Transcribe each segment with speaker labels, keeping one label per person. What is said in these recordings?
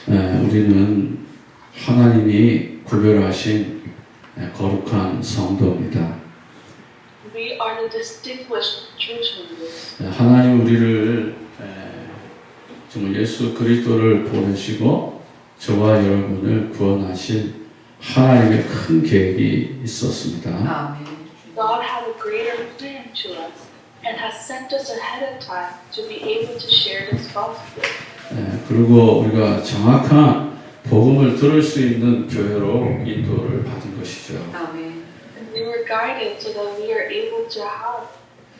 Speaker 1: 우리는 하나님이 구별하신 거룩한 성도입니다.
Speaker 2: We are the distinguished church members.
Speaker 1: 하나님 우리를 정말 예수 그리스도를 보내시고 저와 여러분을 구원하신 하나님의 큰 계획이 있었습니다.
Speaker 3: 아멘.
Speaker 2: God had a greater plan to us and has sent us ahead of time to be able to share this gospel.
Speaker 1: 그리고 우리가 정확한 복음을 들을 수 있는 교회로 인도를 받은 것이죠.
Speaker 3: 아멘.
Speaker 2: And we were guided so that we are able to have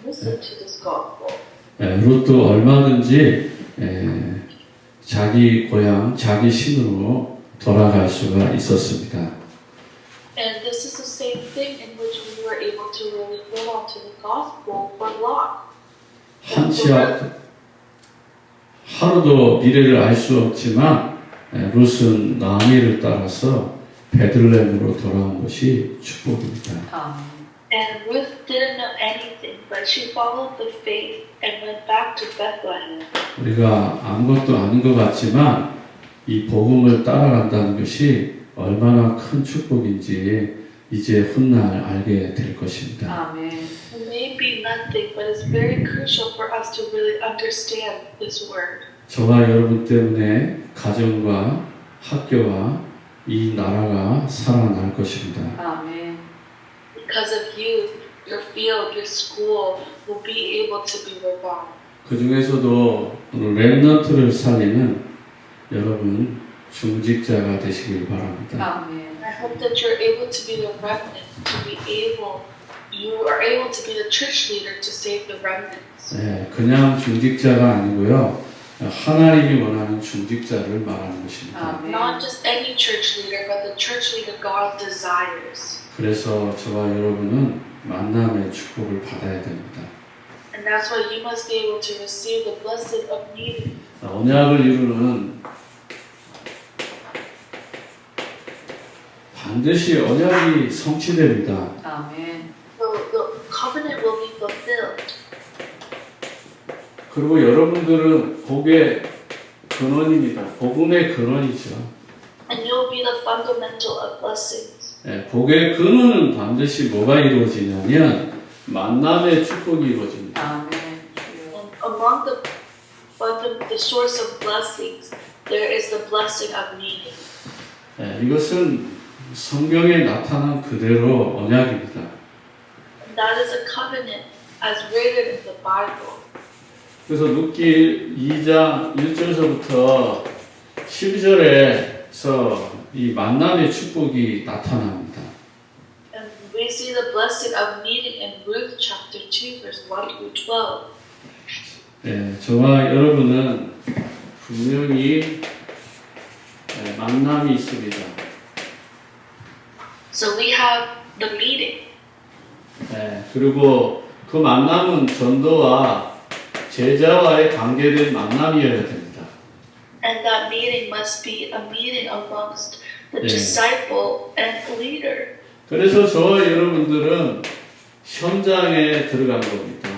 Speaker 2: listened to this gospel.
Speaker 1: 룻도 얼마든지 자기 고향, 자기 신으로 돌아갈 수가 있었습니다.
Speaker 2: And this is the same thing in which we were able to really hold on to the gospel for Lot.
Speaker 1: 한치 하루도 미래를 알 수 없지만 룻은 나오미를 따라서 베들레헴으로 돌아온 것이 축복입니다.
Speaker 3: 아멘.
Speaker 2: And Ruth didn't know anything, but she followed the faith and went back to Bethlehem.
Speaker 1: 우리가 아무것도 아닌 것 같지만 이 복음을 따라간다는 것이 얼마나 큰 축복인지 이제 훗날 알게 될 것입니다.
Speaker 3: 아멘.
Speaker 2: It may be nothing, but it's very crucial for us to really understand this word.
Speaker 1: 저와 여러분 때문에 가정과 학교와 이 나라가 살아날 것입니다.
Speaker 3: 아멘.
Speaker 2: Because of you, your field, your school will be able to be revived.
Speaker 1: 그 중에서도 오늘 렘넌트를 살리는 여러분 중직자가 되시길 바랍니다.
Speaker 3: 아멘.
Speaker 2: I hope that you're able to be the remnant, you are able to be the church leader to save the remnants.
Speaker 1: 그냥 중직자가 아니고요. 하나님이 원하는 중직자를 말하는 것입니다.
Speaker 3: 아멘.
Speaker 2: Not just any church leader, but the church leader God desires.
Speaker 1: 그래서 저와 여러분은 만남의 축복을 받아야 됩니다.
Speaker 2: And that's why you must be able to receive the blessing of meeting.
Speaker 1: 언약을 이루는 반드시 언약이 성취됩니다.
Speaker 3: 아멘.
Speaker 2: The covenant will be fulfilled.
Speaker 1: 그리고 여러분들은 복의 근원입니다. 복음의 근원이죠.
Speaker 2: And you'll be the fundamental of blessings.
Speaker 1: 복의 근원은 반드시 뭐가 이루어지냐면 만남의 축복이 이루어집니다.
Speaker 3: 아멘.
Speaker 2: And among the source of blessings, there is the blessing of meeting.
Speaker 1: 이것은 성경에 나타난 그대로 언약입니다.
Speaker 2: And that is a covenant as written in the Bible.
Speaker 1: 그래서 룻기 2장 1절서부터 12절에서 이 만남의 축복이 나타납니다.
Speaker 2: And we see the blessing of meeting in Ruth chapter 2, verse 1 through 12.
Speaker 1: 저와 여러분은 분명히 만남이 있습니다.
Speaker 2: So we have the meeting.
Speaker 1: 그리고 그 만남은 전도와 제자와의 관계된 만남이어야 됩니다.
Speaker 2: And that meeting must be a meeting amongst the
Speaker 1: 네.
Speaker 2: disciple and leader.
Speaker 1: 그래서 저와 여러분들은 현장에 들어간 겁니다.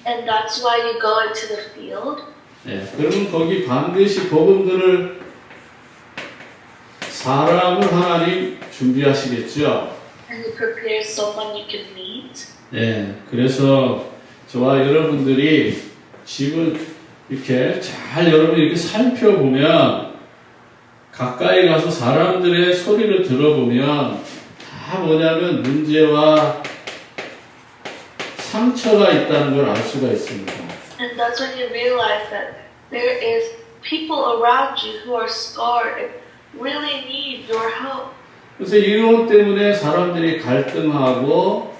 Speaker 2: And that's why you go into the field.
Speaker 1: 그러면 거기 반드시 복음들을 사람을 하나님 준비하시겠죠.
Speaker 2: And you prepare someone you can meet.
Speaker 1: 그래서 저와 여러분들이 집을 이렇게 잘 여러분 이렇게 살펴보면 가까이 가서 사람들의 소리를 들어보면 다 뭐냐면 문제와 상처가 있다는 걸 알 수가 있습니다.
Speaker 2: And that's when you realize that there is people around you who are scarred and really need your help.
Speaker 1: 그래서 이것 때문에 사람들이 갈등하고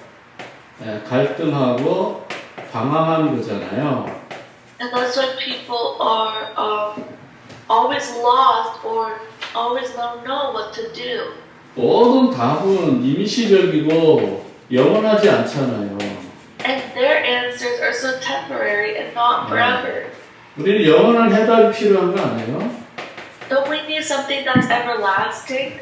Speaker 1: 방황하는 거잖아요.
Speaker 2: And that's why people are always lost or always don't know what to do.
Speaker 1: 모든 답은 임시적이고 영원하지 않잖아요.
Speaker 2: And their answers are so temporary and not forever.
Speaker 1: 우리는 영원한 해답이 필요한 거 아니에요?
Speaker 2: Don't we need something that's everlasting?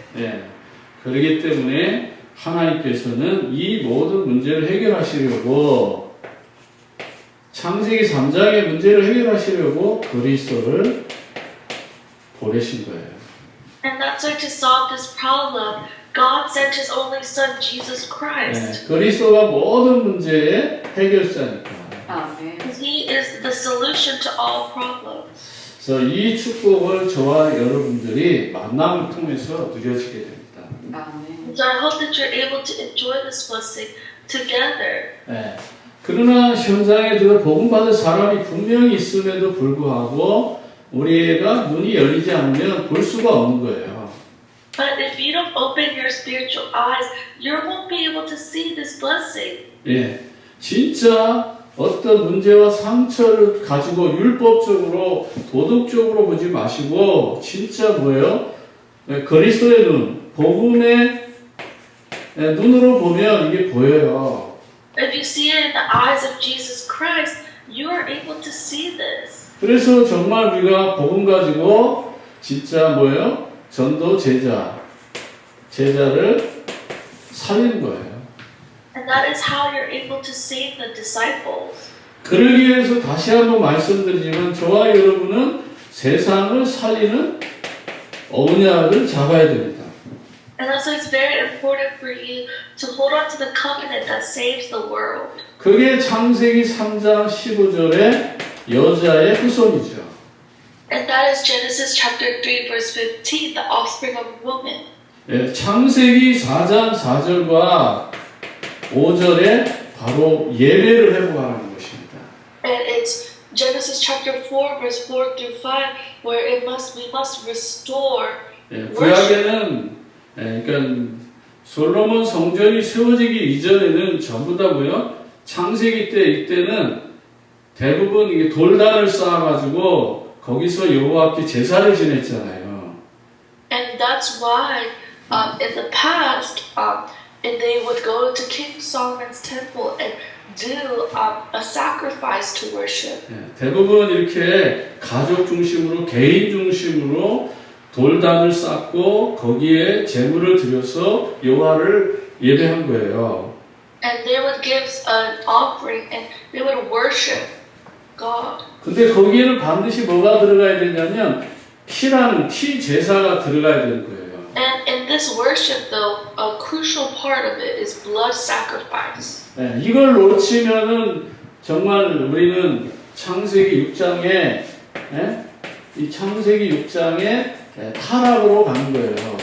Speaker 1: 그렇기 때문에 하나님께서는 이 모든 문제를 해결하시려고 창세기 3장의 문제를 해결하시려고 그리스도를 보내신 거예요.
Speaker 2: And that's why to solve this problem, God sent His only Son, Jesus Christ.
Speaker 1: 그리스도가 모든 문제의 해결자니까.
Speaker 3: 아멘.
Speaker 2: Because He is the solution to all problems.
Speaker 1: 그래서 이 축복을 저와 여러분들이 만남을 통해서 누려지게 됩니다.
Speaker 3: 아멘.
Speaker 2: So I hope that you're able to enjoy this blessing together.
Speaker 1: 그러나 현장에 들어 복음 받을 사람이 분명히 있음에도 불구하고 우리가 눈이 열리지 않으면 볼 수가 없는 거예요.
Speaker 2: But if you don't open your spiritual eyes, you won't be able to see this blessing.
Speaker 1: 진짜 어떤 문제와 상처를 가지고 율법적으로 도덕적으로 보지 마시고 진짜 뭐예요? 그리스도의 눈, 복음의 눈으로 보면 이게 보여요.
Speaker 2: If you see it in the eyes of Jesus Christ, you are able to see this.
Speaker 1: 그래서 정말 우리가 복음 가지고 진짜 뭐예요? 전도 제자를 살리는 거예요.
Speaker 2: And that is how you're able to save the disciples.
Speaker 1: 그러기 위해서 다시 한번 말씀드리지만 저와 여러분은 세상을 살리는 언약을 잡아야 됩니다.
Speaker 2: And also it's very important for you to hold on to the covenant that saves the world.
Speaker 1: 그게 창세기 3장 15절의 여자의 후손이죠.
Speaker 2: And that is Genesis chapter 3 verse 15, the offspring of a woman.
Speaker 1: 창세기 4장 4절과 5절에 바로 예배를 회복하는 것입니다.
Speaker 2: And it's Genesis chapter 4 verse 4 through 5 where we must restore worship.
Speaker 1: 구약에는 그러니까 솔로몬 성전이 세워지기 이전에는 전부 다 뭐요? 창세기 때 이때는 대부분 이게 돌단을 쌓아가지고 거기서 여호와께 제사를 지냈잖아요.
Speaker 2: And that's why in the past and they would go to King Solomon's temple and do a sacrifice to worship.
Speaker 1: 대부분 이렇게 가족 중심으로 개인 중심으로 돌단을 쌓고 거기에 제물을 드려서 여호와를 예배한 거예요.
Speaker 2: And they would give an offering and they would worship God.
Speaker 1: 근데 거기에는 반드시 뭐가 들어가야 되냐면 피 제사가 들어가야 되는 거예요.
Speaker 2: And in this worship though, a crucial part of it is blood sacrifice.
Speaker 1: 이걸 놓치면은 정말 우리는 창세기 6장에 이 창세기 6장에 타락으로 가는 거예요.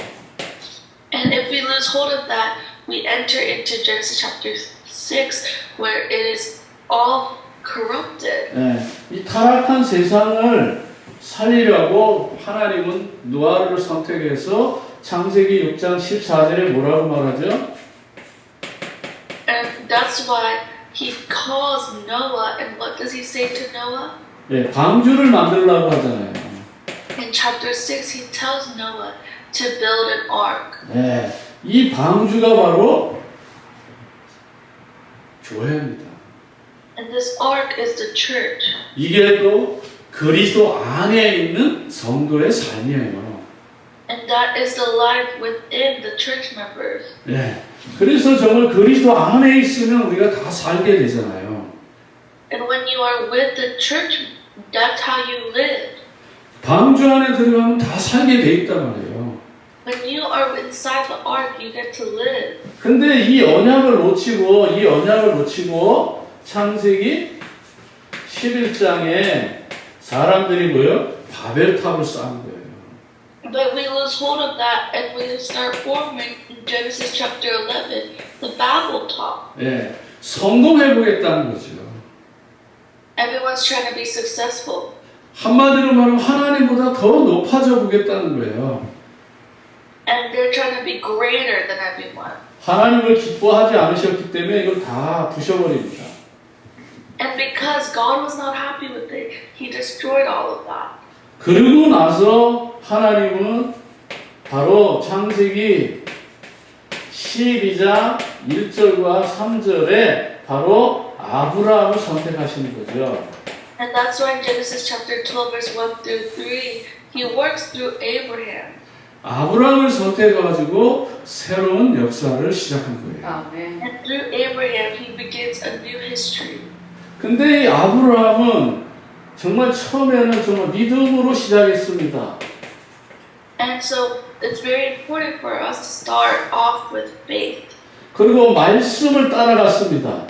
Speaker 2: And if we lose hold of that, we enter into Genesis chapter 6 where it is all corrupted.
Speaker 1: 이 타락한 세상을 살리려고 하나님은 노아를 선택해서 창세기 6장 14절에 뭐라고 말하죠?
Speaker 2: And that's why he calls Noah, and what does he say to Noah?
Speaker 1: 방주를 만들려고 하잖아요.
Speaker 2: In chapter 6, he tells Noah to build an ark.
Speaker 1: 이 방주가 바로 교회입니다.
Speaker 2: And this ark is the church.
Speaker 1: 이게 또 그리스도 안에 있는 성도의 삶이에요.
Speaker 2: And that is the life within the church members.
Speaker 1: 그래서 정말 그리스도 안에 있으면 우리가 다 살게 되잖아요.
Speaker 2: And when you are with the church, that's how you live.
Speaker 1: 방주 안에 들어가면 다 살게 돼 있단 말이에요.
Speaker 2: When you are inside the ark, you get to live.
Speaker 1: 근데 이 언약을 놓치고 창세기 11장에 사람들이 뭐예요? 바벨탑을 쌓은 거예요.
Speaker 2: But we lose hold of that and we start forming in Genesis chapter 11 the Babel top.
Speaker 1: 성공해 보겠다는 거죠.
Speaker 2: Everyone's trying to be successful.
Speaker 1: 한마디로 말하면 하나님보다 더 높아져 보겠다는 거예요.
Speaker 2: And they're trying to be greater than everyone.
Speaker 1: 하나님을 기뻐하지 않으셨기 때문에 이걸 다 부셔버립니다.
Speaker 2: And because God was not happy with it, He destroyed all of that.
Speaker 1: 그러고 나서 하나님은 바로 창세기 12장 1절과 3절에 바로 아브라함을 선택하시는 거죠.
Speaker 2: And that's why in Genesis chapter 12 verse 1 through 3, He works through Abraham.
Speaker 1: 아브라함을 선택해가지고 새로운 역사를 시작한 거예요.
Speaker 3: 아멘.
Speaker 2: And through Abraham, He begins a new history.
Speaker 1: 근데 이 아브라함은 정말 처음에는 정말 믿음으로 시작했습니다.
Speaker 2: And so it's very important for us to start off with faith.
Speaker 1: 그리고 말씀을 따라갔습니다.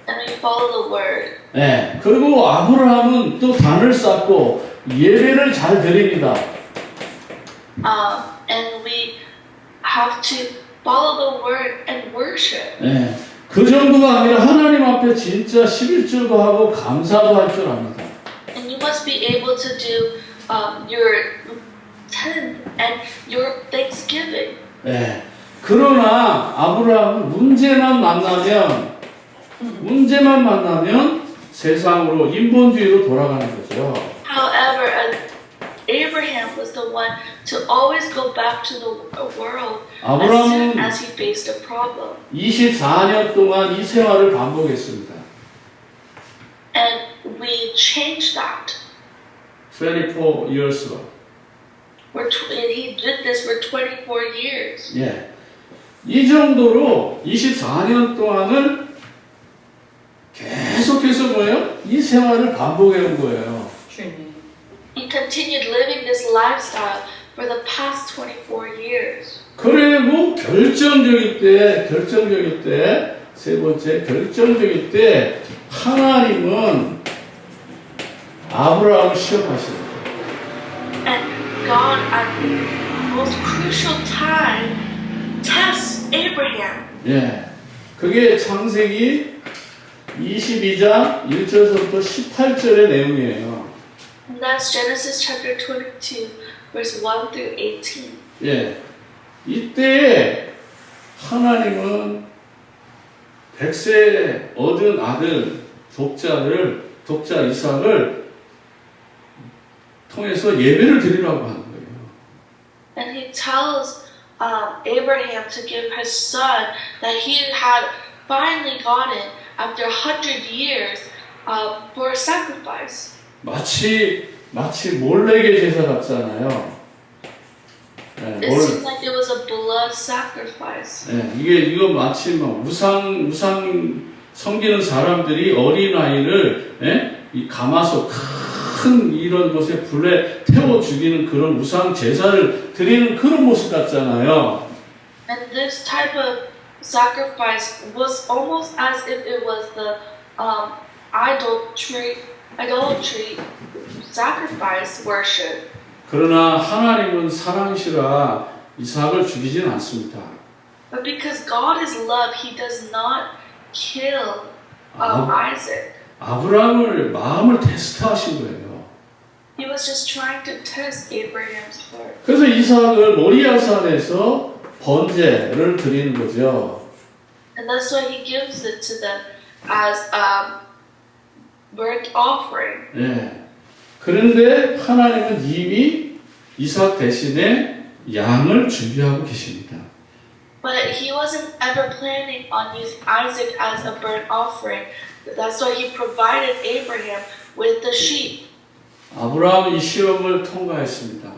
Speaker 2: And we follow the word.
Speaker 1: 네. 그리고 아브라함은 또 단을 쌓고 예배를 잘 드립니다.
Speaker 2: And we have to follow the word and worship.
Speaker 1: 네. 그 정도가 아니라 하나님 앞에 진짜 11절도 하고 감사도 할 줄 압니다.
Speaker 2: And you must be able to do your tenth and your thanksgiving.
Speaker 1: 네. 그러나 아브라함은 문제만 만나면 세상으로 인본주의로 돌아가는 거죠.
Speaker 2: However, Abraham was the one to always go back to the world as soon
Speaker 1: 아브라함은
Speaker 2: as he faced a problem.
Speaker 1: 24년 동안 이 생활을 반복했습니다.
Speaker 2: And we changed that.
Speaker 1: 24 years로.
Speaker 2: He did this for 24 years.
Speaker 1: 예. 이 정도로 24년 동안을 계속해서 뭐예요? 이 생활을 반복해 온 거예요.
Speaker 2: He continued living this lifestyle for the past 24 years.
Speaker 1: 그리고 결정적일 때, 세 번째, 결정적일 때, 하나님은 아브라함을 시험하십니다.
Speaker 2: And God, at the most crucial time, tests Abraham.
Speaker 1: 예. 그게 창세기 22장 1절부터 18절의 내용이에요.
Speaker 2: And that's Genesis chapter 22, verse 1 through 18.
Speaker 1: 예. 이때 하나님은 100세 얻은 아들, 독자 이삭을 통해서 예배를 드리라고 하는 거예요.
Speaker 2: And he tells Abraham to give his son that he had finally gotten after 100 years for a sacrifice.
Speaker 1: 마치 몰래게 제사 같잖아요. 예,
Speaker 2: It seemed like it was a blood sacrifice.
Speaker 1: 예, 이거 마치 막 우상 섬기는 사람들이 어린 아이를 이 가마솥 큰 이런 곳에 불에 태워 죽이는 그런 우상 제사를 드리는 그런 모습 같잖아요.
Speaker 2: And this type of sacrifice was almost as if it was the idolatry sacrifice worship.
Speaker 1: 그러나 하나님은 사랑이시라 이삭을 죽이진 않습니다.
Speaker 2: But because God is love, He does not kill Isaac.
Speaker 1: 아브라함을 마음을 테스트하신 거예요.
Speaker 2: He was just trying to test Abraham's heart.
Speaker 1: 그래서 이삭을 모리아산에서 번제를 드리는 거죠.
Speaker 2: And that's why He gives it to them as burnt offering.
Speaker 1: 예. 그런데 하나님은 이미 이삭 대신에 양을 준비하고 계십니다.
Speaker 2: But He wasn't ever planning on using Isaac as a burnt offering. That's why He provided Abraham with the sheep.
Speaker 1: 아브라함은 이 시험을 통과했습니다.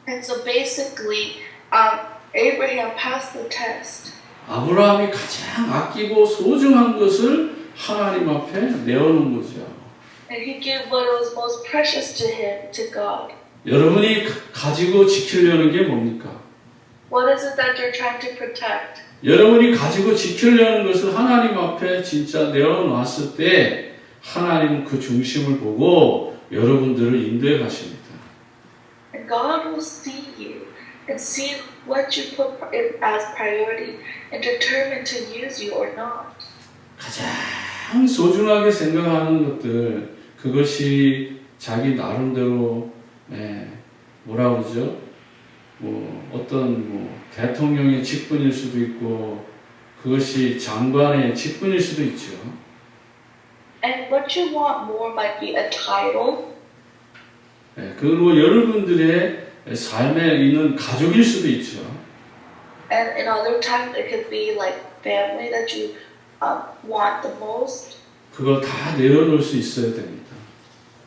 Speaker 2: And so basically, Abraham passed the test.
Speaker 1: 아브라함이 가장 아끼고 소중한 것을 하나님 앞에 내어놓은 거죠.
Speaker 2: And he gave what was most precious to him, to God.
Speaker 1: 여러분이 가지고 지키려는 게 뭡니까?
Speaker 2: What is it that you're trying to protect?
Speaker 1: 여러분이 가지고 지키려는 것을 하나님 앞에 진짜 내어놨을 때 하나님은 그 중심을 보고 여러분들을 인도해 가십니다.
Speaker 2: And God will see you and see what you put as priority and determine to use you or not.
Speaker 1: 가장 소중하게 생각하는 것들 그것이 자기 나름대로 뭐라 그러죠? 어떤 대통령의 직분일 수도 있고 그것이 장관의 직분일 수도 있죠.
Speaker 2: And what you want more might be a title.
Speaker 1: 그리고 여러분들의 삶에 있는 가족일 수도 있죠.
Speaker 2: And in other times it could be like family that you want the most.
Speaker 1: 그거 다 내려놓을 수 있어야 됩니다.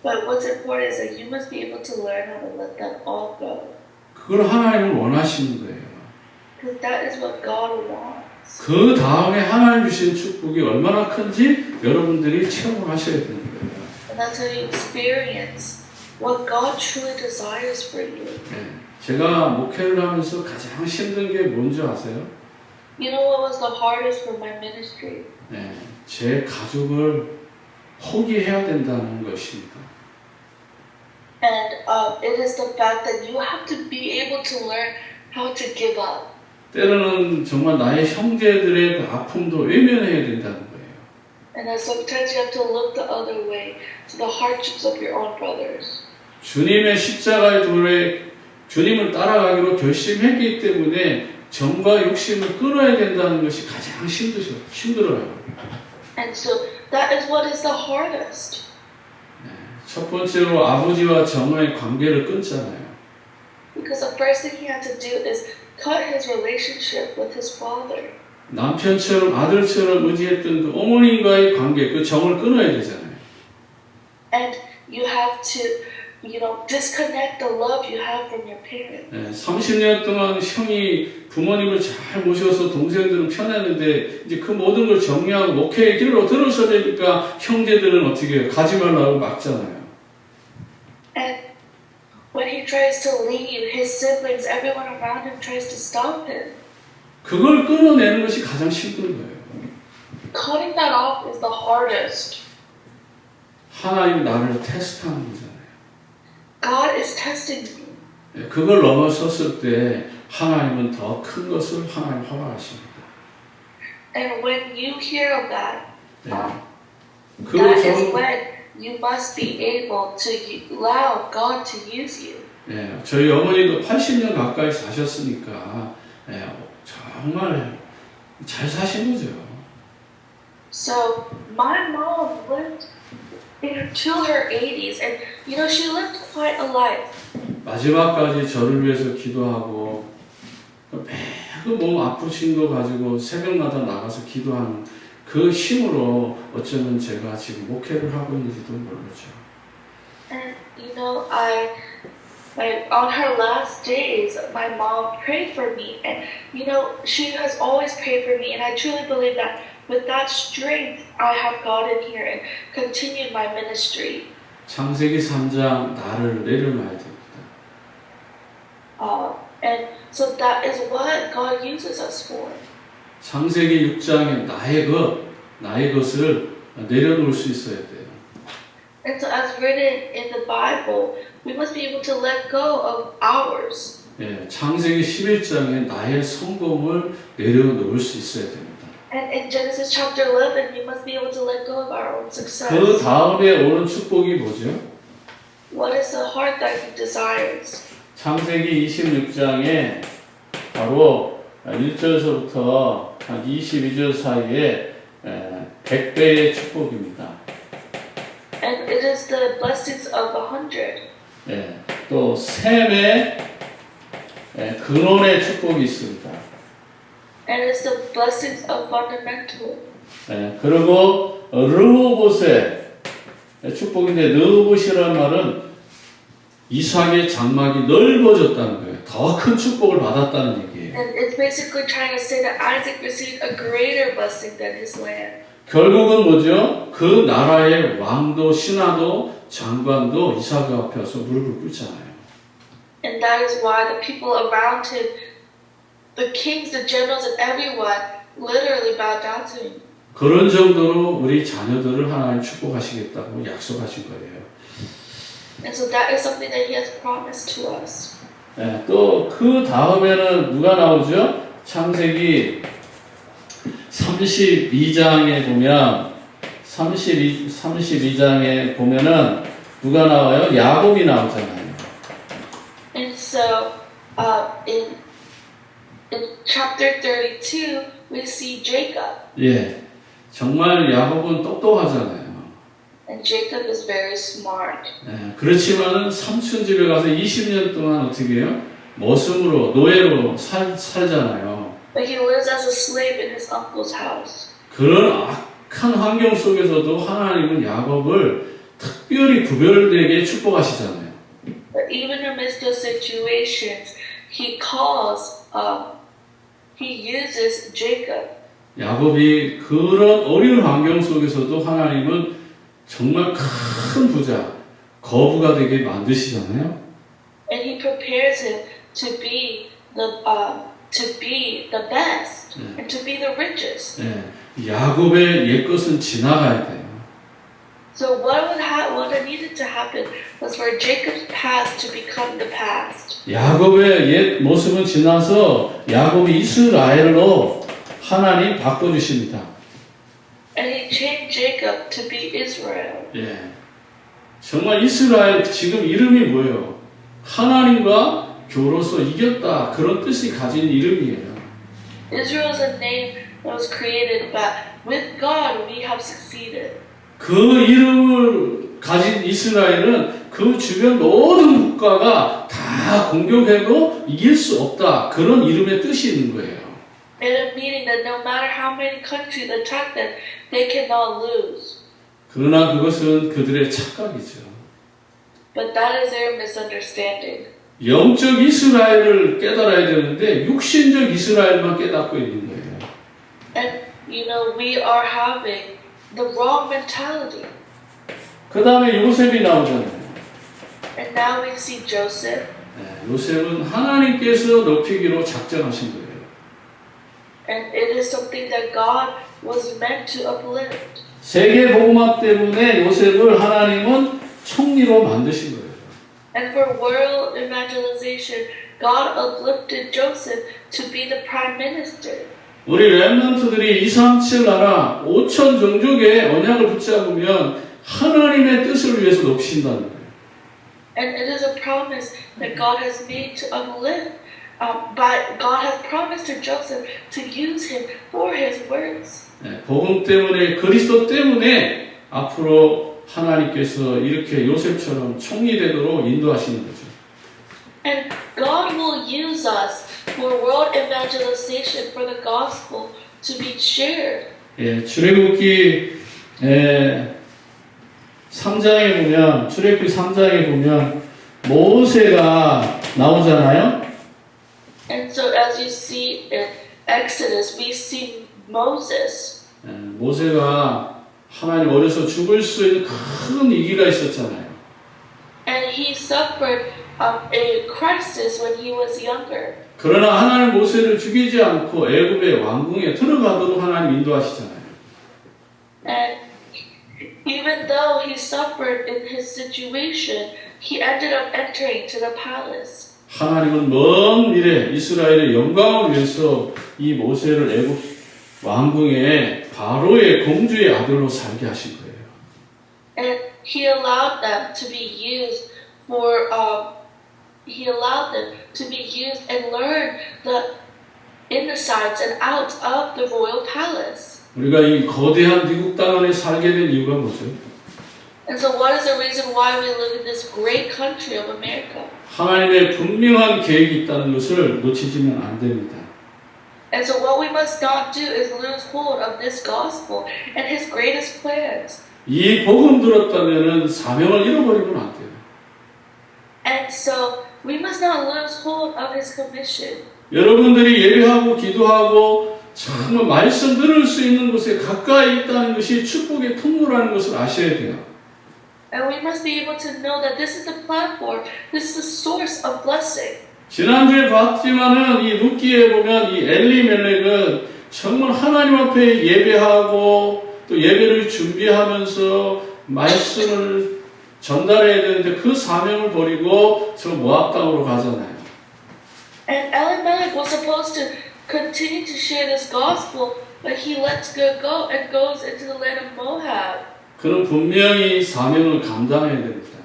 Speaker 2: But what's important is that you must be able to learn how to let them all go.
Speaker 1: 그걸 하나님은 원하시는 거예요.
Speaker 2: Because that is what God wants.
Speaker 1: 그 다음에 하나님 주신 축복이 얼마나 큰지 여러분들이 체험을 하셔야 되는 거예요.
Speaker 2: And that's how you experience what God truly desires for you.
Speaker 1: 네. 제가 목회를 하면서 가장 힘든 게 뭔지 아세요?
Speaker 2: You know what was the hardest for my ministry?
Speaker 1: 네. 제 가족을 포기해야 된다는 것입니다.
Speaker 2: And it is the fact that you have to be able to learn how to give up.
Speaker 1: 때로는 정말 나의 형제들의 그 아픔도 외면해야 된다는 거예요.
Speaker 2: And then sometimes you have to look the other way to the hardships of your own brothers.
Speaker 1: 주님의 십자가의 도에 주님을 따라가기로 결심했기 때문에 정과 욕심을 끊어야 된다는 것이 가장 힘들어요.
Speaker 2: And so that is what is the hardest.
Speaker 1: 첫 번째로 아버지와 정의 관계를 끊잖아요.
Speaker 2: Because the first thing he had to do is cut his relationship with his father.
Speaker 1: 남편처럼 아들처럼 의지했던 그 어머님과의 관계, 그 정을 끊어야 되잖아요.
Speaker 2: And you have to, disconnect the love you have from your parents.
Speaker 1: 30년 동안 형이 부모님을 잘 모셔서 동생들은 편했는데 이제 그 모든 걸 정리하고 목회의 길로 들어서야 되니까 형제들은 어떻게 해요? 가지 말라고 막잖아요.
Speaker 2: And when he tries to leave, his siblings, everyone around him tries to stop him.
Speaker 1: 그걸 끊어내는 것이 가장 힘든 거예요.
Speaker 2: Cutting that off is the hardest.
Speaker 1: 하나님 나를 테스트하는 거잖아요.
Speaker 2: God is testing you.
Speaker 1: 그걸 넘어섰을 때 하나님은 더 큰 것을 하나님 허락하십니다.
Speaker 2: And when you hear of that,
Speaker 1: 그
Speaker 2: that is
Speaker 1: 저는
Speaker 2: when you must be able to allow God to use you.
Speaker 1: 저희 어머니도 80년 가까이 사셨으니까 정말 잘 사신 거죠.
Speaker 2: So my mom lived until her 80s, and she lived quite a life.
Speaker 1: 마지막까지 저를 위해서 기도하고 매그 몸 아프신 거 가지고 새벽마다 나가서 기도하는 그 힘으로 어쩌면 제가 지금 목회를 하고 있는지도 모르죠.
Speaker 2: And on her last days, my mom prayed for me, and she has always prayed for me, and I truly believe that with that strength, I have gotten here and continued my ministry.
Speaker 1: 창세기 3장 나를 내려놔야 됩니다.
Speaker 2: And so that is what God uses us for.
Speaker 1: 창세기 6장에 나의 것을 내려놓을 수 있어야 돼요.
Speaker 2: And so as written in the Bible, we must be able to let go of ours.
Speaker 1: 창세기 11장에 나의 성공을 내려놓을 수 있어야 됩니다.
Speaker 2: And in Genesis chapter 11, we must be able to let go of our own success.
Speaker 1: 그 다음에 오는 축복이 뭐죠?
Speaker 2: What is the heart that he desires?
Speaker 1: 창세기 26장에 바로 1절에서부터 한 22절 사이에 100배의 축복입니다.
Speaker 2: And it is the blessings of 100.
Speaker 1: 또 셈의 근원의 축복이 있습니다.
Speaker 2: And it's the blessings of fundamental.
Speaker 1: 그리고 르호봇의 축복인데 르호봇이라는 말은 이삭의 장막이 넓어졌다는 거예요. 더 큰 축복을 받았다는 얘기예요.
Speaker 2: And it's basically trying to say that Isaac received a greater blessing than his land.
Speaker 1: 결국은 뭐죠? 그 나라의 왕도, 신하도, 장관도 이삭 앞에 와서 무릎을 꿇잖아요.
Speaker 2: And that is why the people around him, the kings, the generals, and everyone literally bowed down to him.
Speaker 1: 그런 정도로 우리 자녀들을 하나님 축복하시겠다고 약속하신 거예요.
Speaker 2: And so that is something that he has promised to us.
Speaker 1: 또 그 다음에는 누가 나오죠? 창세기 32장에 보면 32장에 보면은 누가 나와요? 야곱이 나오잖아요.
Speaker 2: And so in chapter 32 we see Jacob.
Speaker 1: 정말 야곱은 똑똑하잖아요.
Speaker 2: And Jacob is very smart.
Speaker 1: 그렇지만은 삼촌 집에 가서 20년 동안 어떻게 해요? 머슴으로 노예로 살잖아요.
Speaker 2: But he lives as a slave in his uncle's house.
Speaker 1: 그런 악한 환경 속에서도 하나님은 야곱을 특별히 구별되게 축복하시잖아요.
Speaker 2: But even amidst those situations, he uses Jacob.
Speaker 1: 야곱이 그런 어려운 환경 속에서도 하나님은 정말 큰 부자, 거부가 되게 만드시잖아요.
Speaker 2: And he prepares him to be the best and to be the richest.
Speaker 1: 야곱의 옛것은 지나가야 돼요.
Speaker 2: So what needed to happen was for Jacob's past to become the past.
Speaker 1: 야곱의 옛 모습은 지나서 야곱이 이스라엘로 하나님 바꿔주십니다.
Speaker 2: And he changed Jacob to be Israel.
Speaker 1: 정말 이스라엘 지금 이름이 뭐예요? 하나님과 교로서 이겼다 그런 뜻이 가진 이름이에요.
Speaker 2: Israel is a name that was created, but with God we have succeeded.
Speaker 1: 그 이름을 가진 이스라엘은 그 주변 모든 국가가 다 공격해도 이길 수 없다. 그런 이름의 뜻이 있는 거예요.
Speaker 2: And a meaning that no matter how many countries attack them, they cannot lose.
Speaker 1: 그러나 그것은 그들의 착각이죠.
Speaker 2: But that is their misunderstanding.
Speaker 1: 영적 이스라엘을 깨달아야 되는데 육신적 이스라엘만 깨닫고 있는 거예요.
Speaker 2: And we are having the wrong mentality.
Speaker 1: 그 다음에 요셉이 나오잖아요.
Speaker 2: And now we see Joseph.
Speaker 1: 요셉은 하나님께서 높이기로 작정하신 거예요.
Speaker 2: And it is something that God was meant to uplift.
Speaker 1: 세계 복음화 때문에 요셉을 하나님은 총리로 만드신 거예요.
Speaker 2: And for world evangelization, God uplifted Joseph to be the prime minister.
Speaker 1: 우리 렘넌트들이 237 나라 5천 종족의 언약을 붙잡으면 하나님의 뜻을 위해서 높이신다는 거예요.
Speaker 2: And it is a promise that God has made to uplift. But God has promised to Joseph to use him for his works.
Speaker 1: 복음 때문에 그리스도 때문에 앞으로 하나님께서 이렇게 요셉처럼 총리 되도록 인도하시는 거죠.
Speaker 2: And God will use us for world evangelization for the gospel to be shared.
Speaker 1: 출애굽기 3장에 보면 출애굽기 3장에 보면 모세가 나오잖아요.
Speaker 2: And so as you see in Exodus, we see Moses.
Speaker 1: 모세가 하나님 어려서 죽을 수 있는 큰 위기가 있었잖아요.
Speaker 2: And he suffered a crisis when he was younger.
Speaker 1: 그러나 하나님 모세를 죽이지 않고 애굽의 왕궁에 들어가도록 하나님 인도하시잖아요.
Speaker 2: And even though he suffered in his situation, he ended up entering to the palace.
Speaker 1: 하나님은 먼 미래 이스라엘의 영광을 위해서 이 모세를 애굽 왕궁에 바로의 공주의 아들로 살게 하신 거예요.
Speaker 2: And he allowed them to be used and learn the insides and outs of the royal palace.
Speaker 1: 우리가 이 거대한 미국 땅 안에 살게 된 이유가 뭐죠?
Speaker 2: And so what is the reason why we live in this great country of America?
Speaker 1: 하나님의 분명한 계획이 있다는 것을 놓치지면 안 됩니다.
Speaker 2: And so what we must not do is lose hold of this gospel and his greatest plans.
Speaker 1: 이 복음 들었다면은 사명을 잃어버리면 안 돼요.
Speaker 2: And so we must not lose hold of his commission.
Speaker 1: 여러분들이 예배하고 기도하고 정말 말씀 들을 수 있는 곳에 가까이 있다는 것이 축복의 통로라는 것을 아셔야 돼요.
Speaker 2: And we must be able to know that this is the platform, this is the source of blessing.
Speaker 1: 지난주에 봤지만은 이 룻기에 보면 이 엘리멜렉은 정말 하나님 앞에 예배하고 또 예배를 준비하면서 말씀을 전달해야 되는데 그 사명을 버리고 저 모압 땅으로 가잖아요.
Speaker 2: And Elimelech was supposed to continue to share this gospel, but he lets go and goes into the land of Moab.
Speaker 1: 그는 분명히 사명을 감당해야 됩니다.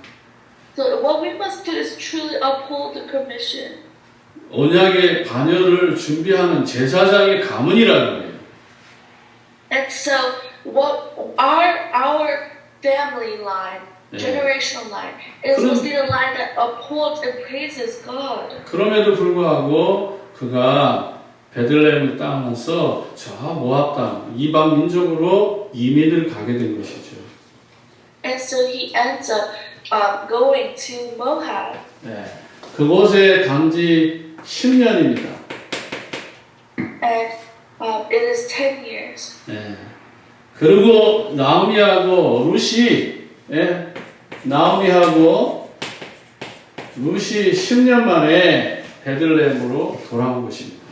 Speaker 2: So what we must do is truly uphold the commission.
Speaker 1: 언약의 반열을 준비하는 제사장의 가문이라는 거예요.
Speaker 2: And so what our family line, generational line, is supposed to be the line that upholds and praises God.
Speaker 1: 그럼에도 불구하고 그가 베들레헴을 땅에서 저 모압 땅 이방 민족으로 이민을 가게 된 것이죠.
Speaker 2: And so he ends up going to Moab.
Speaker 1: 그곳에 간지 10년입니다.
Speaker 2: And it is 10 years.
Speaker 1: 그리고 나오미하고 룻이 나오미하고 룻이 10년 만에 베들레헴으로 돌아온 것입니다.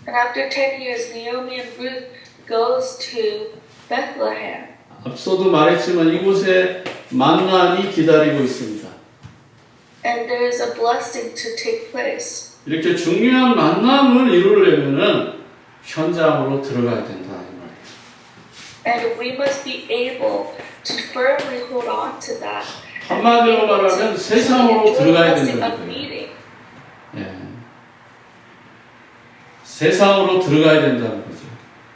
Speaker 2: And after 10 years, Naomi and Ruth goes to Bethlehem.
Speaker 1: 앞서도 말했지만 이곳에 만난이 기다리고 있습니다.
Speaker 2: And there is a blessing to take place.
Speaker 1: 이렇게 중요한 만남을 이루려면은 현장으로 들어가야 된다 이 말이에요.
Speaker 2: And we must be able to firmly hold on to that.
Speaker 1: 한마디로 말하면 세상으로 들어가야 된다는 거예요. 예. 세상으로 들어가야 된다는 거죠.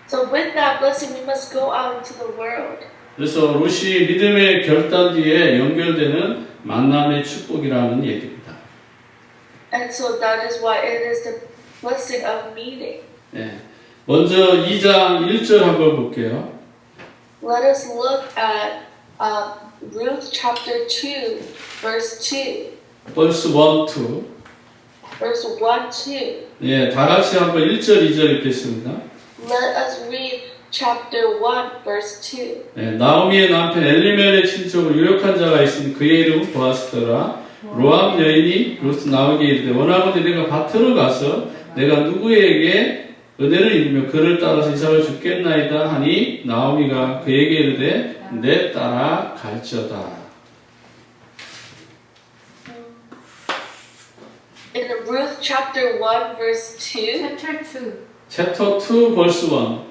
Speaker 2: So with that blessing, we must go out into the world.
Speaker 1: 그래서 룻이 믿음의 결단 뒤에 연결되는 만남의 축복이라는 얘기입니다.
Speaker 2: And so that is why it is the blessing of meeting.
Speaker 1: 예. 먼저 2장 1절 한번 볼게요.
Speaker 2: Let us look at Ruth chapter 2, verse 2.
Speaker 1: Verse 1, 2.
Speaker 2: Verse 1, 2.
Speaker 1: 예, 다 같이 한번 1절, 2절 읽겠습니다.
Speaker 2: Let us read chapter 1, verse 2.
Speaker 1: 예, 나오미의 남편 엘리멜의 친척으로 유력한 자가 있으니 그의 이름은 보아스더라. 로암 여인이 루스 나오게 이르되 원하건대 내가 밭으로 가서 내가 누구에게 은혜를 입으며 그를 따라서 이삭을 죽겠나이다 하니 나오미가 그에게 이르되 내 따라 갈지어다.
Speaker 2: In Ruth chapter 1, verse 2.
Speaker 1: Chapter 2, verse 1.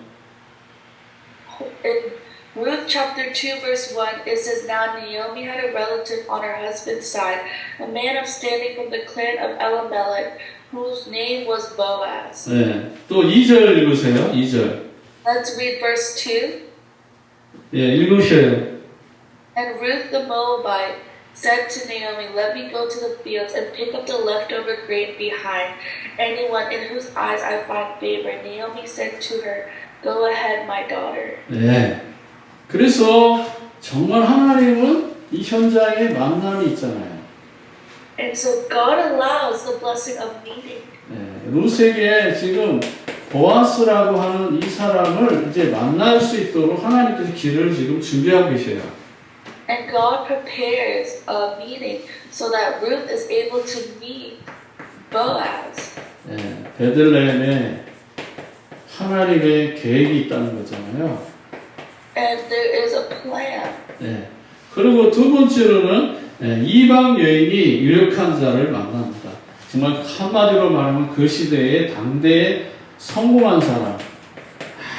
Speaker 2: In Ruth chapter 2, verse 1, it says, Now Naomi had a relative on her husband's side, a man of standing from the clan of Elimelech, whose name was Boaz.
Speaker 1: 네, 또 2절 읽으세요. 2절.
Speaker 2: Let's read verse 2.
Speaker 1: 예, 읽으셔요.
Speaker 2: And Ruth the Moabite said to Naomi, Let me go to the fields and pick up the leftover grain behind anyone in whose eyes I find favor. Naomi said to her, Go ahead, my daughter.
Speaker 1: 네. 그래서 정말 하나님은 이 현장에 만남이 있잖아요.
Speaker 2: And so God allows the blessing of meeting.
Speaker 1: 네, 룻에게 지금 보아스라고 하는 이 사람을 이제 만날 수 있도록 하나님께서 길을 지금 준비하고 계셔요.
Speaker 2: And God prepares a meeting so that Ruth is able to meet Boaz.
Speaker 1: 네, 베들레헴에 하나님의 계획이 있다는 거잖아요.
Speaker 2: And there is a plan.
Speaker 1: 네. 그리고 두 번째로는 이방 여인이 유력한 자를 만납니다. 정말 한마디로 말하면 그 시대의 당대에 성공한 사람.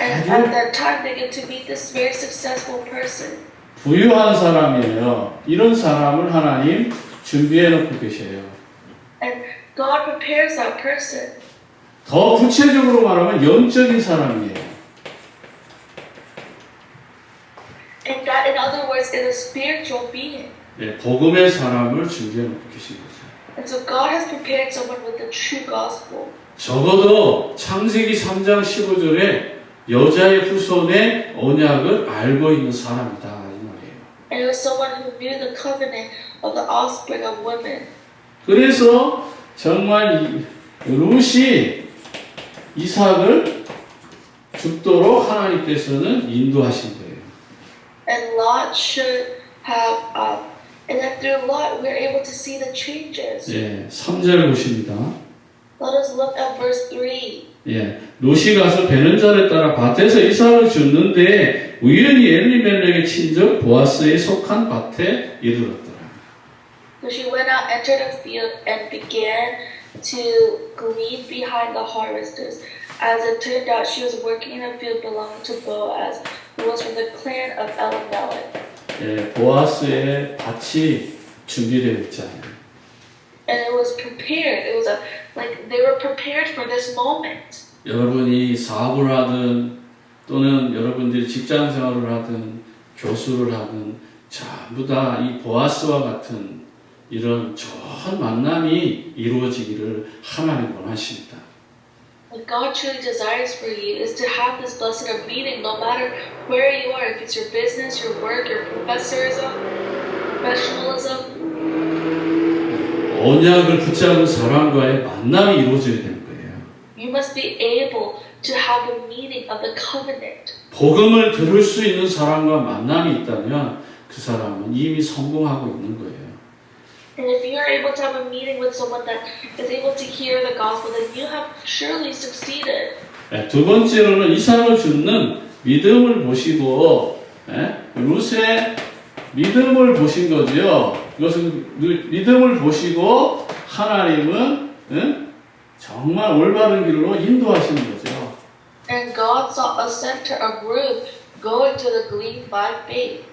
Speaker 2: And at that time they get to meet this very successful person.
Speaker 1: 부유한 사람이에요. 이런 사람을 하나님 준비해 놓고 계셔요.
Speaker 2: And God prepares that person.
Speaker 1: 더 구체적으로 말하면 영적인 사람이에요.
Speaker 2: And that, in other words, is a spiritual being.
Speaker 1: 네, 복음의 사람을 준비해 놓고 계신 거죠.
Speaker 2: And so God has prepared someone with the true gospel.
Speaker 1: 적어도 창세기 3장 15절에 여자의 후손의 언약을 알고 있는 사람이다 이 말이에요.
Speaker 2: And it was someone who knew the covenant of the offspring of women.
Speaker 1: 그래서 정말 룻이 이삭을 죽도록 하나님께서는 인도하신 거예요.
Speaker 2: And Lot should have, and that through Lot we're able to see the changes.
Speaker 1: 예, 3절 보십니다.
Speaker 2: Let us look at verse 3.
Speaker 1: 예, 롯이 가서 베는 자를 따라 밭에서 이삭을 줍는데 우연히 엘리멜렉의 친척 보아스에 속한 밭에 이르렀더라.
Speaker 2: So she went out, entered a field, and began to glean behind the harvesters. As it turned out, she was working in a field belonging to Boaz, who was from the clan of Elimelech.
Speaker 1: 예, 보아스의 밭이 준비되어 있잖아요.
Speaker 2: And it was prepared. It was like they were prepared for this moment.
Speaker 1: 여러분이 사업을 하든 또는 여러분들이 직장 생활을 하든 교수를 하든 전부 다 이 보아스와 같은 이런 좋은 만남이 이루어지기를 하나님 원하십니다.
Speaker 2: What God truly desires for you is to have this blessing of meeting no matter where you are, if it's your business, your work, your professorism, professionalism.
Speaker 1: 언약을 붙잡은 사람과의 만남이 이루어져야 되는 거예요.
Speaker 2: You must be able to have a meeting of the covenant.
Speaker 1: 복음을 들을 수 있는 사람과 만남이 있다면 그 사람은 이미 성공하고 있는 거예요.
Speaker 2: And if you are able to have a meeting with someone that is able to hear the gospel, then you have surely succeeded.
Speaker 1: 예, 두 번째로는 이삭을 주는 믿음을 보시고, 예, 룻의 믿음을 보신 거죠. 이것은 믿음을 보시고 하나님은 정말 올바른 길로 인도하시는 거죠.
Speaker 2: And God saw a center of Ruth going to the glean by faith.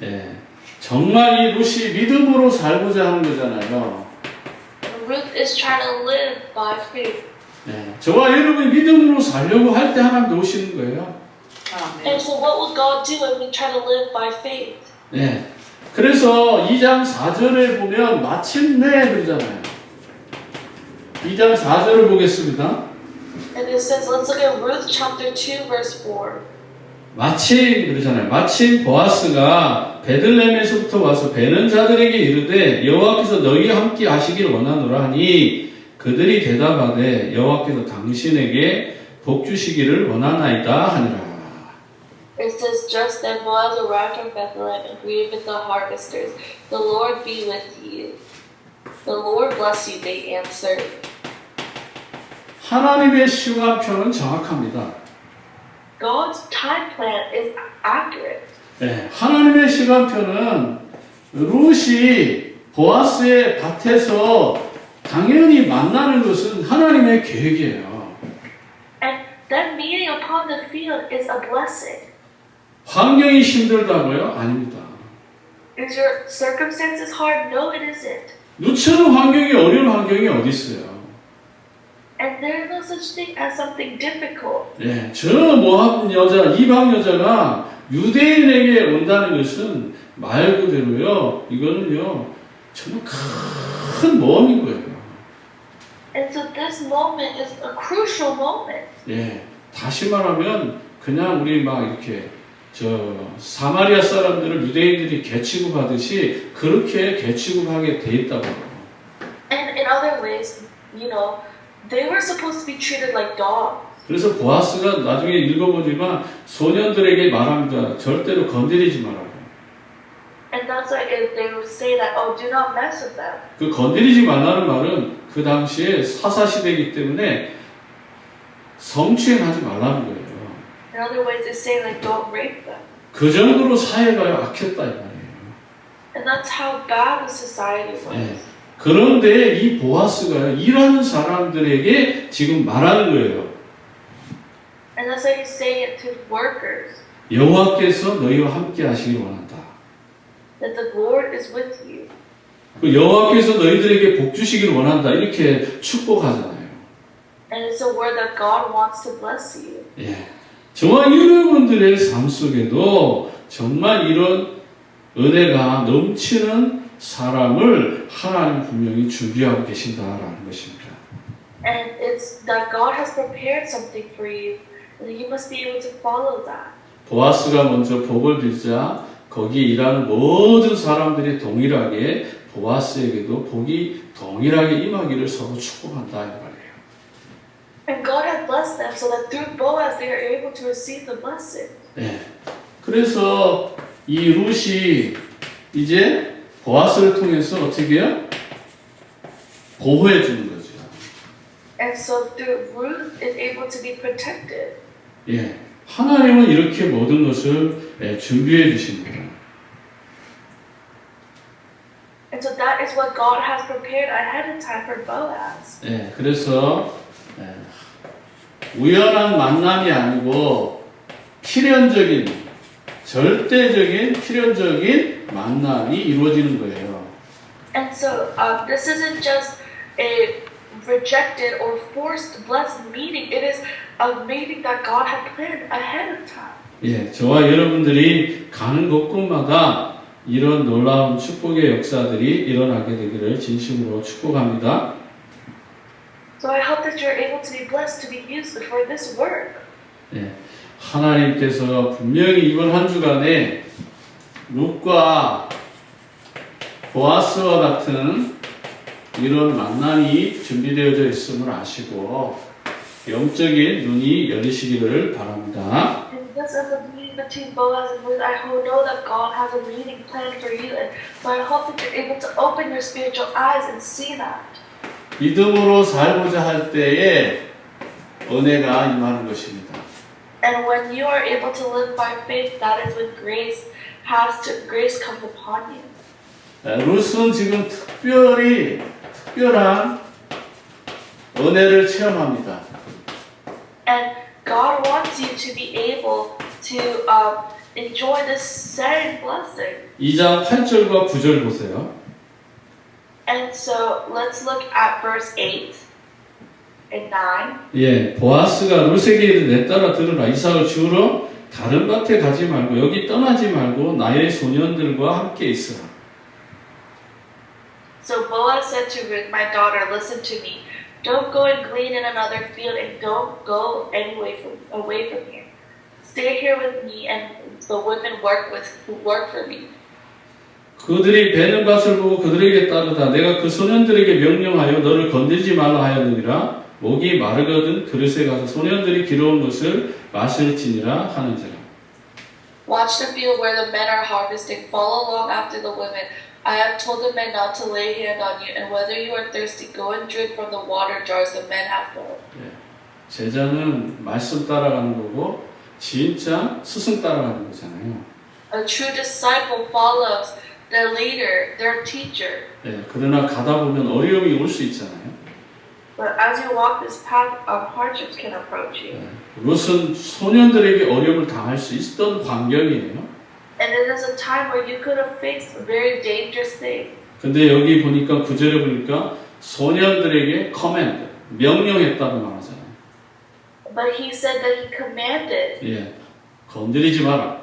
Speaker 1: 예, 정말 이 룻이 믿음으로 살고자 하는 거잖아요.
Speaker 2: And Ruth is trying to live by faith.
Speaker 1: 예, 저와 여러분이 믿음으로 살려고 할 때 하나님 도우시는 거예요.
Speaker 2: And so what will God do when we try to live by faith?
Speaker 1: 예, 그래서 2장 4절에 보면 마침내 그러잖아요. 2장 4절을 보겠습니다.
Speaker 2: And it says, let's look at Ruth chapter 2 verse 4.
Speaker 1: 마침 그러잖아요. 마침 보아스가 베들레헴에서부터 와서 베는 자들에게 이르되 여호와께서 너희와 함께 하시기를 원하노라 하니 그들이 대답하되 여호와께서 당신에게 복 주시기를 원하나이다 하니라.
Speaker 2: It says, just then Boaz arrived from Bethlehem and greeted with the harvesters. The Lord be with you. The Lord bless you, they answered.
Speaker 1: 하나님의 시간표는 정확합니다.
Speaker 2: God's time plan is accurate.
Speaker 1: 네, 하나님의 시간표는 룻이 보아스의 밭에서 당연히 만나는 것은 하나님의 계획이에요.
Speaker 2: And that meeting upon the field is a blessing.
Speaker 1: 환경이 힘들다고요? 아닙니다.
Speaker 2: Is your circumstances hard? No, it isn't.
Speaker 1: 룻처럼 환경이 어려운 환경이 어디 있어요?
Speaker 2: And there is no such thing as something difficult.
Speaker 1: 예, 저 모압 여자, 이방 여자가 유대인에게 온다는 것은 말 그대로요. 이거는요, 정말 큰 모험인 거예요.
Speaker 2: And so this moment is a crucial moment.
Speaker 1: 예, 다시 말하면 그냥 우리 막 이렇게 저 사마리아 사람들을 유대인들이 개취급하듯이 그렇게 개취급하게 돼 있다고.
Speaker 2: And in other ways, you know, they were supposed to be treated like dogs.
Speaker 1: 그래서 보아스가 나중에 읽어보지만 소년들에게 말합니다. 절대로 건드리지 말라고.
Speaker 2: And that's why they would say that, oh, do not mess with them.
Speaker 1: 그 건드리지 말라는 말은 그 당시에 사사시대이기 때문에 성추행하지 말라는 거예요.
Speaker 2: In other ways, they say like, don't rape them.
Speaker 1: 그 정도로 사회가 악했다 이 말이에요.
Speaker 2: And that's how bad the society was.
Speaker 1: 네. 그런데 이 보아스가 일하는 사람들에게 지금 말하는 거예요.
Speaker 2: And that's why he's saying it to workers.
Speaker 1: 여호와께서 너희와 함께 하시길 원한다.
Speaker 2: That the Lord is with you.
Speaker 1: 그 여호와께서 너희들에게 복 주시기를 원한다. 이렇게 축복하잖아요.
Speaker 2: And it's a word that God wants to bless you.
Speaker 1: 예. 저와 여러분들의 삶 속에도 정말 이런 은혜가 넘치는 사람을 하나님 분명히 준비하고 계신다라는 것입니다.
Speaker 2: And it's that God has prepared something for you, and you must be able to follow that.
Speaker 1: 보아스가 먼저 복을 빌자 거기에 일하는 모든 사람들이 동일하게 보아스에게도 복이 동일하게 임하기를 서로 축복한다 이 말이에요.
Speaker 2: And God had blessed them so that through Boaz they are able to receive the blessing.
Speaker 1: 네. 그래서 이 룻이 이제 보아스를 통해서 어떻게 해요? 보호해 주는 거죠.
Speaker 2: And so through Ruth is able to be protected.
Speaker 1: 예. 하나님은 이렇게 모든 것을 준비해 주십니다.
Speaker 2: And so that is what God has prepared ahead of time for Boaz.
Speaker 1: 예. 그래서 우연한 만남이 아니고 필연적인 절대적인 필연적인 만남이 이루어지는 거예요.
Speaker 2: And so this isn't just a rejected or forced blessed meeting. It is a meeting that God had planned ahead of time.
Speaker 1: 예, 저와 여러분들이 가는 곳곳마다 이런 놀라운 축복의 역사들이 일어나게 되기를 진심으로 축복합니다.
Speaker 2: So I hope that you're able to be blessed to be used for this work.
Speaker 1: 예, 하나님께서 분명히 이번 한 주간에 룻과 보아스와 같은 이런 만남이 준비되어져 있음을 아시고 영적인 눈이 열리시기를 바랍니다.
Speaker 2: And because of the meeting between Boaz and Ruth, I know that God has a meeting planned for you, and so I hope that you're able to open your spiritual eyes and see that.
Speaker 1: 믿음으로 살고자 할 때에 은혜가 임하는 것입니다.
Speaker 2: And when you are able to live by faith, that is when grace comes upon you.
Speaker 1: 룻은 지금 특별한 은혜를 체험합니다.
Speaker 2: And God wants you to be able to enjoy this setting blessing.
Speaker 1: 2장 8절과 9절 보세요.
Speaker 2: And so let's look at verse 8 and 9.
Speaker 1: 예, 보아스가 룻에게 이르되 내 딸아 들으라 이삭을 주우러 다른 밭에 가지 말고 여기 떠나지 말고 나의 소년들과 함께 있으라.
Speaker 2: So Boaz said to Ruth, my daughter, listen to me. Don't go and glean in another field, and don't go away from here. Stay here with me and the women who work for me.
Speaker 1: 그들이 베는 밭을 보고 그들에게 따르다 내가 그 소년들에게 명령하여 너를 건들지 말라 하였느니라. 목이 마르거든 그릇에 가서 소년들이 기러온 것을 마실지니라 하는지라.
Speaker 2: Watch the field where the men are harvesting. Follow along after the women. I have told the men not to lay hand on you, and whether you are thirsty, go and drink from the water jars the men have filled.
Speaker 1: 예, 제자는 말씀 따라가는 거고 진짜 스승 따라가는 거잖아요.
Speaker 2: A true disciple follows their leader, their teacher.
Speaker 1: 예, 그러나 가다 보면 어려움이 올 수 있잖아요.
Speaker 2: But as you walk this path, hardships can approach you.
Speaker 1: 예, 롯은 소년들에게 어려움을 당할 수 있었던 환경이에요.
Speaker 2: And it is a time where you could have faced a very dangerous thing.
Speaker 1: 근데 여기 보니까 9절에 보니까 소년들에게 커맨드, 명령했다고 말하잖아요.
Speaker 2: But he said that he commanded,
Speaker 1: 예, 건드리지 마라.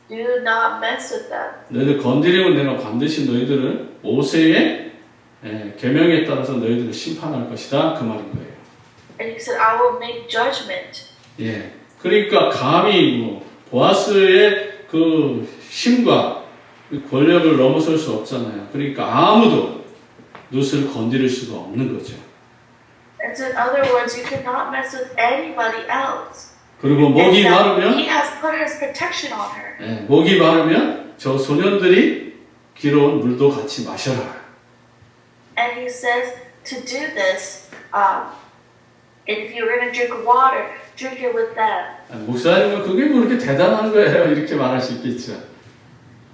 Speaker 2: do not mess with them.
Speaker 1: 너희들 건드리면 내가 반드시 너희들을 모세의 계명에 따라서 너희들을 심판할 것이다 그 말인 거예요.
Speaker 2: And he said, I will make judgment.
Speaker 1: 예, 그러니까 감히 뭐 보아스의 그 힘과 권력을 넘어설 수 없잖아요. 그러니까 아무도 룻을 건드릴 수가 없는 거죠.
Speaker 2: And so in other words, you cannot mess with anybody else.
Speaker 1: 그리고 목이 마르면
Speaker 2: He has put his protection on her.
Speaker 1: 예, 목이 마르면 저 소년들이 기러온 물도 같이 마셔라.
Speaker 2: And he says to do this, and if you're going to drink water, drink it with them.
Speaker 1: 목사님은 그게 뭐 그렇게 대단한 거예요? 이렇게 말할 수 있겠죠.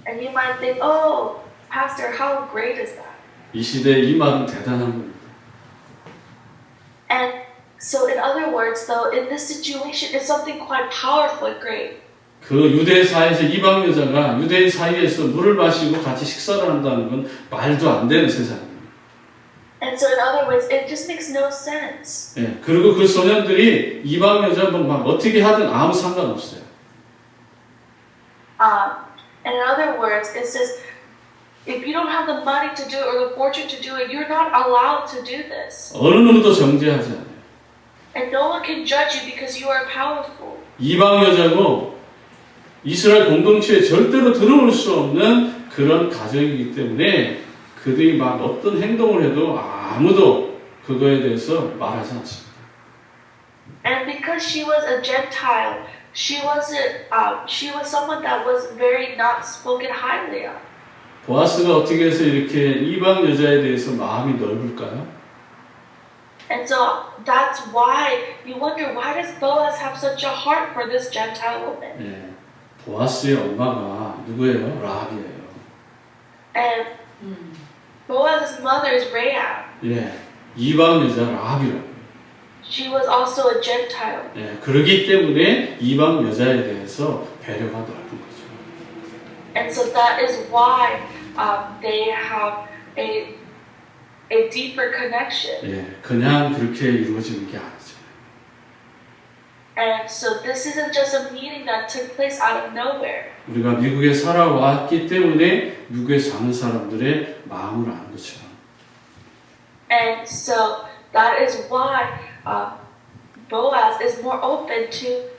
Speaker 2: And you might think, oh, Pastor, how great is that?
Speaker 1: 이 시대에 이 말은 대단한 겁니다.
Speaker 2: And so in other words, though, in this situation, it's something quite powerful and great.
Speaker 1: 그 유대 사이에서 이방 여자가 유대인 사이에서 물을 마시고 같이 식사를 한다는 건 말도 안 되는 세상입니다.
Speaker 2: And so in other words, it just makes no sense.
Speaker 1: 예, 그리고 그 소년들이 이방 여자 막 어떻게 하든 아무 상관없어요.
Speaker 2: And in other words, it says, if you don't have the money to do it or the fortune to do it, you're not allowed to do this.
Speaker 1: 어느 놈도 정죄하지 않아요.
Speaker 2: And no one can judge you because you are powerful.
Speaker 1: 이방 여자고 이스라엘 공동체에 절대로 들어올 수 없는 그런 가정이기 때문에 그들이 막 어떤 행동을 해도 아무도 그거에 대해서 말하지 않습니다.
Speaker 2: And because she was a Gentile, she was someone that was very not spoken highly of.
Speaker 1: 보아스가 어떻게 해서 이렇게 이방 여자에 대해서 마음이 넓을까요?
Speaker 2: And so that's why you wonder, why does Boaz have such a heart for this Gentile woman?
Speaker 1: 예, 보아스의 엄마가 누구예요? 라합이에요.
Speaker 2: And Boaz's mother is Rahab.
Speaker 1: 예, 이방 여자 라합이라고.
Speaker 2: She was also a Gentile.
Speaker 1: 예, 그러기 때문에 이방 여자에 대해서 배려가 넓은 거죠.
Speaker 2: And so that is why they have a deeper connection.
Speaker 1: 예, 그냥 그렇게 이루어지는 게 아니죠.
Speaker 2: And so this isn't just a meeting that took place out of nowhere.
Speaker 1: 우리가 미국에 살아왔기 때문에 미국에 사는 사람들의 마음을 아는 것처럼.
Speaker 2: And so that is why Boaz is more open to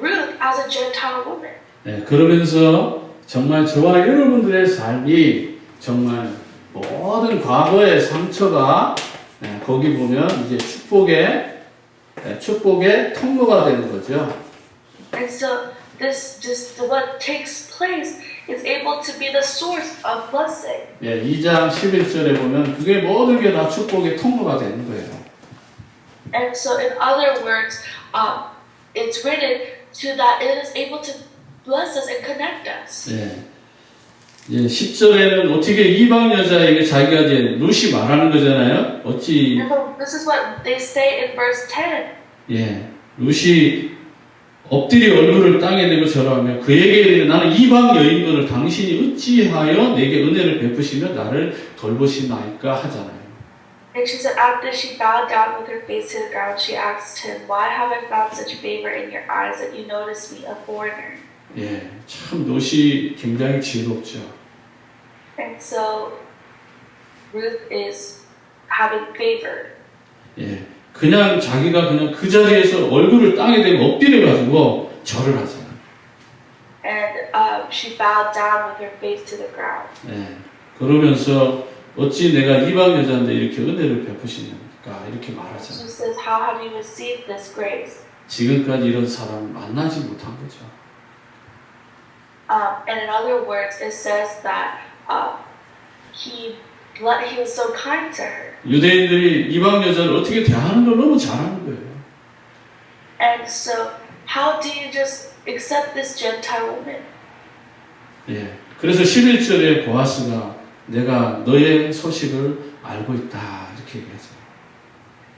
Speaker 2: Ruth as a Gentile woman.
Speaker 1: 예, 그러면서 정말 저와 여러분들의 삶이 정말 모든 과거의 상처가 거기 보면 이제 축복의 통로가 되는 거죠.
Speaker 2: And so what takes place is able to be the source of blessing.
Speaker 1: 예, 2장 11절에 보면 그게 모든 게 다 축복의 통로가 되는 거예요.
Speaker 2: And so in other words, it's written to that it is able to bless us and connect us.
Speaker 1: 예. 예, 10절에는 어떻게 이방 여자에게 자기가 이제 룻이 말하는 거잖아요. 어찌
Speaker 2: And so this is what they say in verse 10.
Speaker 1: 예, 룻이 엎드려 얼굴을 땅에 대고 절하며 그에게 이르되 나는 이방 여인들을 당신이 어찌하여 내게 은혜를 베푸시며 나를 돌보시나이까 하잖아요.
Speaker 2: And she said, after she bowed down with her face to the ground, she asked him, "Why have I found such favor in your eyes that you notice me, a foreigner?"
Speaker 1: 예, 참 롯이 굉장히 지혜롭죠.
Speaker 2: And so Ruth is having favor.
Speaker 1: 예, 그냥 자기가 그냥 그 자리에서 얼굴을 땅에 대고 엎드려 가지고 절을 하잖아요.
Speaker 2: And she bowed down with her face to the ground.
Speaker 1: 예, 그러면서 어찌 내가 이방 여자인데 이렇게 은혜를 베푸시는가 이렇게 말하잖아요.
Speaker 2: She says, "How have you received this grace?"
Speaker 1: 지금까지 이런 사람을 만나지 못한 거죠.
Speaker 2: And in other words, it says that he was so kind to her.
Speaker 1: 유대인들이 이방 여자를 어떻게 대하는 걸 너무 잘하는 거예요.
Speaker 2: And so, how do you just accept this Gentile woman?
Speaker 1: 예, 그래서 11절에 보아스가 내가 너의 소식을 알고 있다 이렇게 얘기하죠.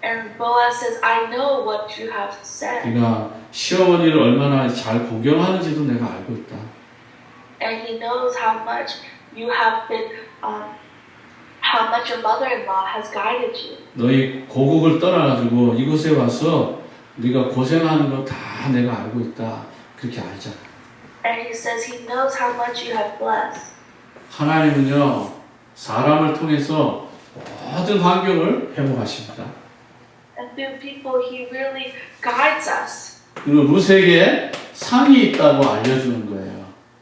Speaker 2: And Boaz says, "I know what you have said."
Speaker 1: 네가 시어머니를 얼마나 잘 공경하는지도 내가 알고 있다.
Speaker 2: And he knows how much you have been, how much your mother-in-law has guided you.
Speaker 1: 너희 고국을 떠나가지고 이곳에 와서 네가 고생하는 거 다 내가 알고 있다. 그렇게 알잖아.
Speaker 2: And he says he knows how much you have blessed.
Speaker 1: 하나님은요 사람을 통해서 모든 환경을 회복하십니다.
Speaker 2: And through people, he really guides us.
Speaker 1: 그리고 룻에게 상이 있다고 알려주는 거예요.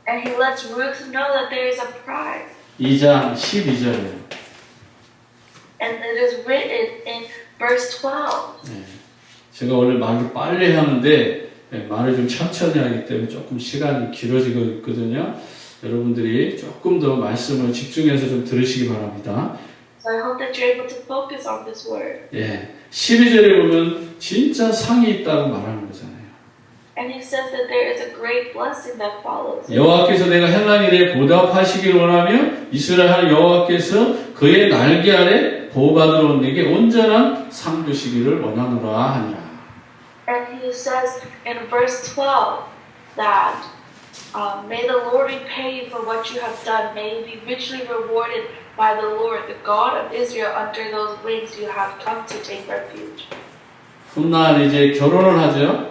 Speaker 2: And he lets Ruth know that there is a prize.
Speaker 1: 2장 12절에
Speaker 2: And it is written in verse 12.
Speaker 1: 네. 제가 원래 말을 빨리 하는데 말을 좀 천천히 하기 때문에 조금 시간이 길어지고 있거든요. 여러분들이 조금 더 말씀을 집중해서 좀 들으시기 바랍니다.
Speaker 2: So I hope that you're able to focus on this word.
Speaker 1: 예, 12절에 보면 진짜 상이 있다고 말하는 거잖아요.
Speaker 2: And he says that there is a great blessing that follows.
Speaker 1: 여호와께서 내가 행한 일에 보답하시기를 원하며 이스라엘 하나님 여호와께서 그의 날개 아래 보호받으러 온 내게 온전한 상 주시기를 원하노라 하니라.
Speaker 2: And he says in verse 12 that may the Lord repay you for what you have done. May you be richly rewarded by the Lord, the God of Israel. Under those wings you have come to take refuge.
Speaker 1: 훗날 이제 결혼을 하죠.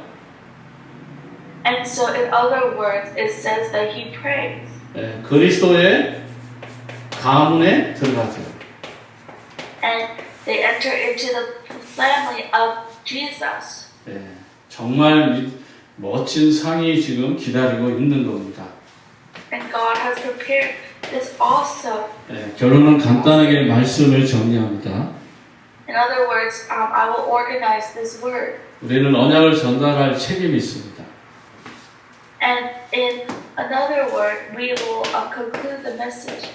Speaker 2: And so in other words, it says that he prays.
Speaker 1: 예, 그리스도의 가문에 들어가죠.
Speaker 2: And they enter into the family of Jesus.
Speaker 1: 예, 정말 멋진 상이 지금 기다리고 있는 겁니다.
Speaker 2: And God has prepared this also.
Speaker 1: 예, 결론은 간단하게 말씀을 정리합니다.
Speaker 2: In other words, I will organize this word.
Speaker 1: 우리는 언약을 전달할 책임이 있습니다.
Speaker 2: And in another word, we will conclude the message.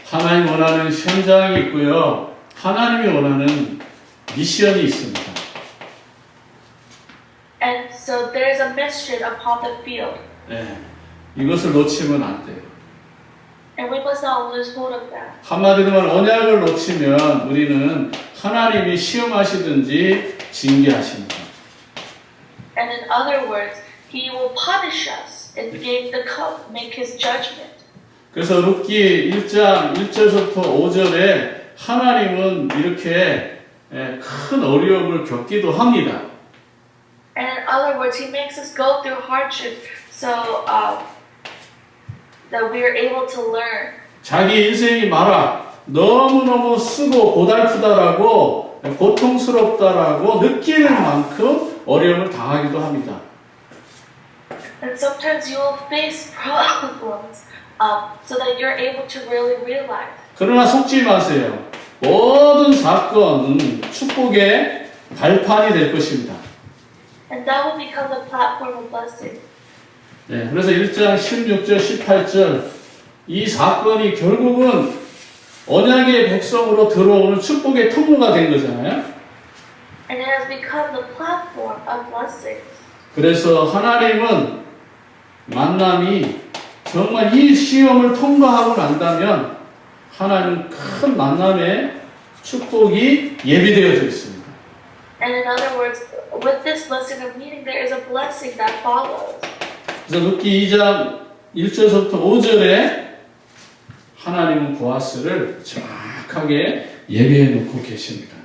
Speaker 1: 하나님 원하는 현장이 있고요. 하나님이 원하는 미션이 있습니다.
Speaker 2: And so there's a mission upon the field.
Speaker 1: 예, 이것을 놓치면 안 돼요.
Speaker 2: And we must not lose hold of that.
Speaker 1: 한마디로 말하면 언약을 놓치면 우리는 하나님이 시험하시든지 징계하십니다.
Speaker 2: And in other words, He will punish us and make His judgment.
Speaker 1: 그래서 룻기 1장 1절부터 5절에 하나님은 이렇게 큰 어려움을 겪기도 합니다.
Speaker 2: And in other words, He makes us go through hardship so that we are able to learn.
Speaker 1: 자기 인생이 말아 너무너무 쓰고 고달프다라고 고통스럽다라고 느끼는 만큼 어려움을 당하기도 합니다.
Speaker 2: And sometimes you will face problems so that you're able to really realize.
Speaker 1: 그러나 속지 마세요. 모든 사건은 축복의 발판이 될 것입니다.
Speaker 2: And that will become the platform of blessing.
Speaker 1: 네, 그래서 1장 16절, 18절 이 사건이 결국은 언약의 백성으로 들어오는 축복의 통로가 된 거잖아요.
Speaker 2: And it has become the platform of blessing.
Speaker 1: 그래서 하나님은 만남이 정말 이 시험을 통과하고 난다면 하나님은 큰 만남의 축복이 예비되어져 있습니다.
Speaker 2: And in other words, with this blessing of meeting, there is a blessing that follows.
Speaker 1: 그래서 룻기 2장 1절부터 5절에 하나님은 보아스를 정확하게 예비해 놓고 계십니다.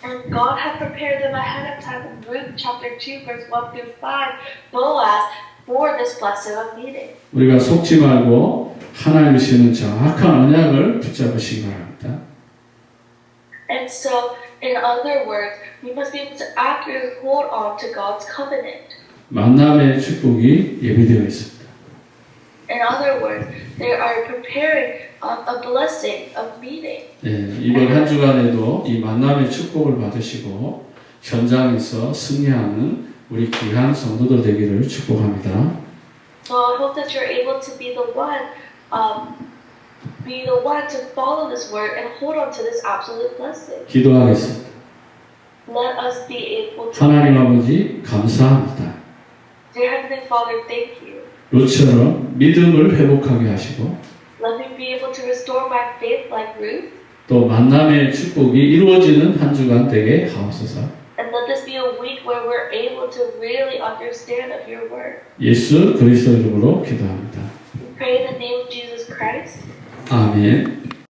Speaker 2: And God had prepared them ahead of time in Ruth chapter 2, verse 1 through 5, Boaz, for this blessing of meeting.
Speaker 1: 우리가 속지 말고 하나님 주시는 정확한 언약을 붙잡으시기 바랍니다.
Speaker 2: And so, in other words, we must be able to accurately hold on to God's covenant.
Speaker 1: 만남의 축복이 예비되어 있습니다.
Speaker 2: In other words, they are preparing a blessing of meeting.
Speaker 1: 네, 이번 한 주간에도 이 만남의 축복을 받으시고 현장에서 승리하는 우리 귀한 성도들 되기를 축복합니다.
Speaker 2: So I hope that you're able to be the one to follow this word and hold on to this absolute blessing.
Speaker 1: 기도하겠습니다.
Speaker 2: Let us be able to.
Speaker 1: 하나님 아버지 감사합니다.
Speaker 2: Dear Heavenly Father, thank you.
Speaker 1: 룻처럼 믿음을 회복하게 하시고
Speaker 2: Let me be able to restore my faith like Ruth.
Speaker 1: 또 만남의 축복이 이루어지는 한 주간 되게 하옵소서.
Speaker 2: And let this be a week where we're able to really understand of your word.
Speaker 1: 예수 그리스도 이름으로 기도합니다.
Speaker 2: We pray in the name of Jesus Christ.
Speaker 1: 아멘.